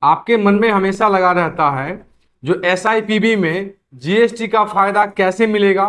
आपके मन में हमेशा लगा रहता है जो एसआईपीबी में जीएसटी का फायदा कैसे मिलेगा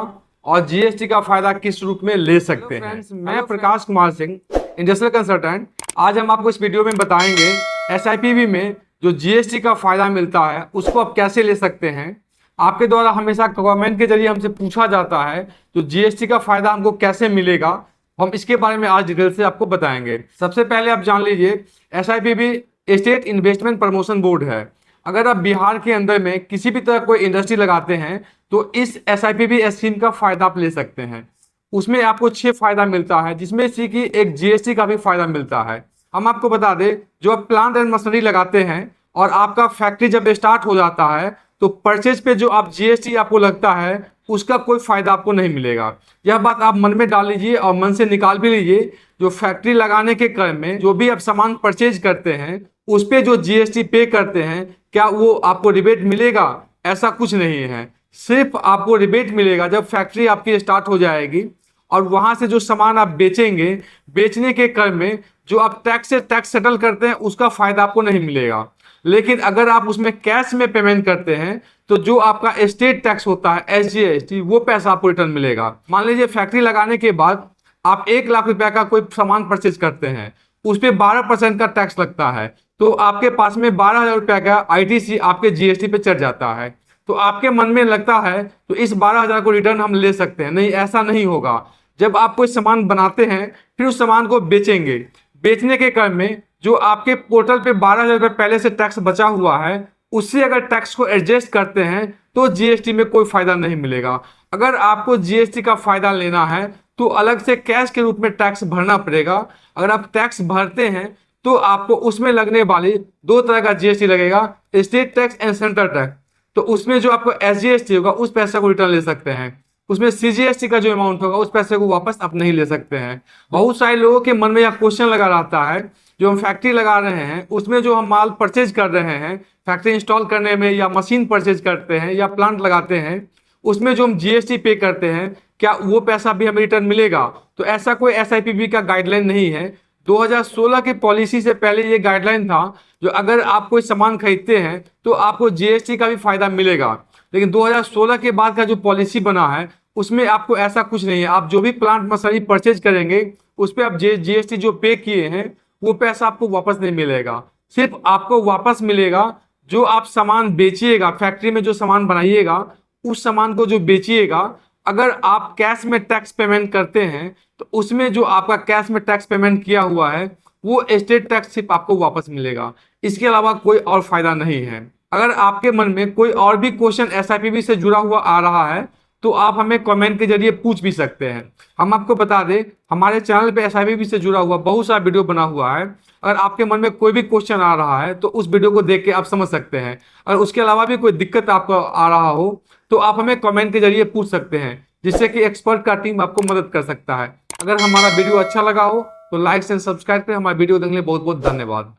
और जीएसटी का फायदा किस रूप में ले सकते हैं। मैं प्रकाश कुमार सिंह, इंडस्ट्रियल कंसल्टेंट। आज हम आपको इस वीडियो में बताएंगे एसआईपीबी में जो जीएसटी का फायदा मिलता है उसको आप कैसे ले सकते हैं। आपके द्वारा हमेशा गवर्नमेंट के जरिए हमसे पूछा जाता है तो जीएसटी का फायदा हमको कैसे मिलेगा, हम इसके बारे में आज डिटेल से आपको बताएंगे। सबसे पहले आप जान लीजिए, SIPB estate investment promotion board है। अगर आप बिहार के अंदर में किसी भी तरह कोई इंडस्ट्री लगाते हैं तो इस एसआईपीबी स्कीम का फायदा आप ले सकते हैं। उसमें आपको 6 फायदा मिलता है, जिसमें से कि एक जीएसटी का भी फायदा मिलता है। हम आपको बता दें, जो आप प्लांट एंड मशीनरी लगाते हैं और आपका फैक्ट्री जब स्टार्ट हो जाता है तो परचेज पे जो आप जीएसटी आपको लगता है उसका कोई फायदा आपको नहीं मिलेगा। यह बात आप मन में डाल लीजिए और मन से निकाल भी लीजिए। जो फैक्ट्री लगाने के क्रम में जो भी आप सामान परचेज करते हैं उस पे जो जीएसटी पे करते हैं, क्या वो आपको रिबेट मिलेगा? ऐसा कुछ नहीं है। सिर्फ आपको रिबेट मिलेगा जब फैक्ट्री आपकी स्टार्ट हो जाएगी और वहां से जो सामान आप बेचेंगे, बेचने के क्रम में जो आप टैक्स से टैक्स सेटल करते हैं उसका फायदा आपको नहीं मिलेगा। लेकिन अगर आप उसमें कैश में पेमेंट करते हैं तो जो आपका स्टेट टैक्स होता है एसजीएसटी, वो पैसा आपको रिटर्न मिलेगा। मान लीजिए फैक्ट्री लगाने के बाद आप 1 लाख रुपया का कोई सामान परचेज करते हैं, उस पर 12% का टैक्स लगता है, तो आपके पास में 12,000 रुपया का आईटीसी आपके जीएसटी पे चढ़ जाता है। तो आपके मन में लगता है तो इस 12,000 को रिटर्न हम ले सकते हैं। नहीं, ऐसा नहीं होगा। जब आप कोई सामान बनाते हैं फिर उस सामान को बेचेंगे, बेचने के क्रम में जो आपके पोर्टल पे 12,000 रुपये पहले से टैक्स बचा हुआ है उससे अगर टैक्स को एडजस्ट करते हैं तो जीएसटी में कोई फायदा नहीं मिलेगा। अगर आपको जीएसटी का फायदा लेना है तो अलग से कैश के रूप में टैक्स भरना पड़ेगा। अगर आप टैक्स भरते हैं तो आपको उसमें लगने वाली 2 तरह का जीएसटी लगेगा, state tax and central tax. तो उसमें जो आपको एसजीएसटी होगा उस पैसे को रिटर्न ले सकते हैं। उसमें सीजीएसटी का जो अमाउंट होगा उस पैसे को वापस आप नहीं ले सकते हैं। बहुत सारे लोगों के मन में यह क्वेश्चन लगा रहता है, जो हम फैक्ट्री लगा रहे हैं उसमें जो हम माल परचेज कर रहे हैं फैक्ट्री इंस्टॉल करने में, या मशीन परचेज करते हैं या प्लांट लगाते हैं, उसमें जो हम जीएसटी पे करते हैं क्या वो पैसा भी हमें रिटर्न मिलेगा? तो ऐसा कोई एसआईपीबी का गाइडलाइन नहीं है। 2016 की पॉलिसी से पहले ये गाइडलाइन था जो अगर आप कोई सामान खरीदते हैं तो आपको जीएसटी का भी फायदा मिलेगा। लेकिन 2016 के बाद का जो पॉलिसी बना है उसमें आपको ऐसा कुछ नहीं है। आप जो भी प्लांट मशीनरी परचेज करेंगे उस पर आप जीएसटी जो पे किए हैं वो पैसा आपको वापस नहीं मिलेगा। सिर्फ आपको वापस मिलेगा जो आप सामान बेचिएगा, फैक्ट्री में जो सामान बनाइएगा उस सामान को जो बेचिएगा। अगर आप कैश में टैक्स पेमेंट करते हैं तो उसमें जो आपका कैश में टैक्स पेमेंट किया हुआ है वो स्टेट टैक्स सिर्फ आपको वापस मिलेगा। इसके अलावा कोई और फायदा नहीं है। अगर आपके मन में कोई और भी क्वेश्चन एसआईपीबी से जुड़ा हुआ आ रहा है तो आप हमें कमेंट के जरिए पूछ भी सकते हैं। हम आपको बता दें, हमारे चैनल पे एसआईपीबी से जुड़ा हुआ बहुत सारा वीडियो बना हुआ है। अगर आपके मन में कोई भी क्वेश्चन आ रहा है तो उस वीडियो को देख के आप समझ सकते हैं। अगर उसके अलावा भी कोई दिक्कत आपको आ रहा हो तो आप हमें कमेंट के जरिए पूछ सकते हैं, जिससे कि एक्सपर्ट का टीम आपको मदद कर सकता है। अगर हमारा वीडियो अच्छा लगा हो तो लाइक एंड सब्सक्राइब करें। हमारा वीडियो देखने के लिए बहुत बहुत धन्यवाद।